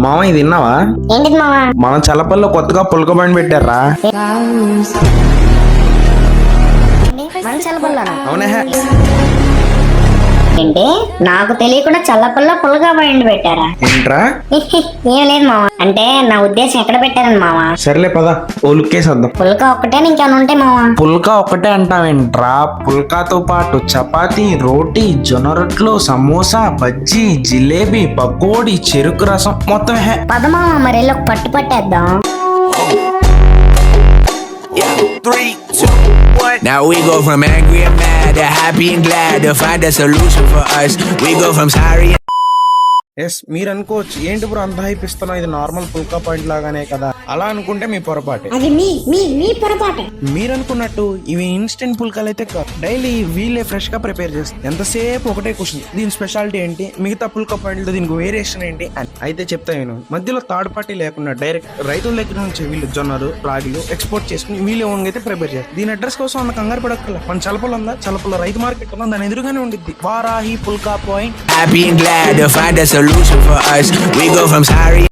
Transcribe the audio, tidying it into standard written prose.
మామ ఇది విన్నావా? ఏంటిది మావా? మనం చల్లపల్లిలో కొత్తగా పుల్క బండి పెట్టారా? అవునే. ఏంటి నాకు తెలియకుండా చల్లపల్ల పుల్లగా బండి పెట్టారా? ఏంట్రా? ఏం లేదు మావా, అంటే నా ఉద్దేశం ఎక్కడ పెట్టారని మావా. సర్లే పద ఓ లుక్కేసేద్దాం. పుల్కా ఒక్కటే ఇంకేమైనా ఉంటాయి మావా? పుల్కా ఒక్కటే అంటావేంట్రా? పుల్కాతో పాటు చపాతి, రోటీ, జొన్న రొట్లు, సమోసా, బజ్జీ, జిలేబీ, పకోడీ, చెరుకు రసం మొత్తం పద మావా, మరి వెళ్ళి ఒక పట్టు పట్టేద్దాం. Yeah, 3, 2, 1. Now we go from angry and mad to happy and glad to find a solution for us. We go from sorry. Yes, మీరు అనుకోవచ్చు ఏంటి బ్రో అంత హైప్ ఇస్తున్నా, ఇది నార్మల్ పుల్కా పాయింట్ లాగానే కదా. అలా అనుకుంటే మీ పొరపాటే. అది మీ పొరపాటే. మీరు అనుకున్నట్టు ఇవి ఇన్స్టెంట్ పుల్కాలు అయితే కాదు. డైలీ వీళ్ళే ఫ్రెష్ గా ప్రిపేర్ చేస్తారు. ఎంతసేపు ఒకటే క్వశ్చన్, దీని స్పెషాలిటీ ఏంటి, మిగతా పుల్కా పాయింట్లతో దీనికి వేరియేషన్ ఏంటి అని. అయితే చెప్తా నేను, మధ్యలో థర్డ్ పార్టీ లేకుండా డైరెక్ట్ రైతుల దగ్గర నుంచి వీళ్ళు జొన్నలు, రాగిలు ఎక్స్పోర్ట్ చేసుకుని వీళ్ళే ఓన్ అయితే ప్రిపేర్ చేస్తారు. దీని అడ్రస్ కోసం అంత కంగారు పడక్కల. మన చలపల ఉందా, చలపల రైతు మార్కెట్ ఉందా, దాని ఎదురుగానే ఉండిద్ది వారాహి పుల్కా point. Happy and glad to find a solution for us. We go from sorry.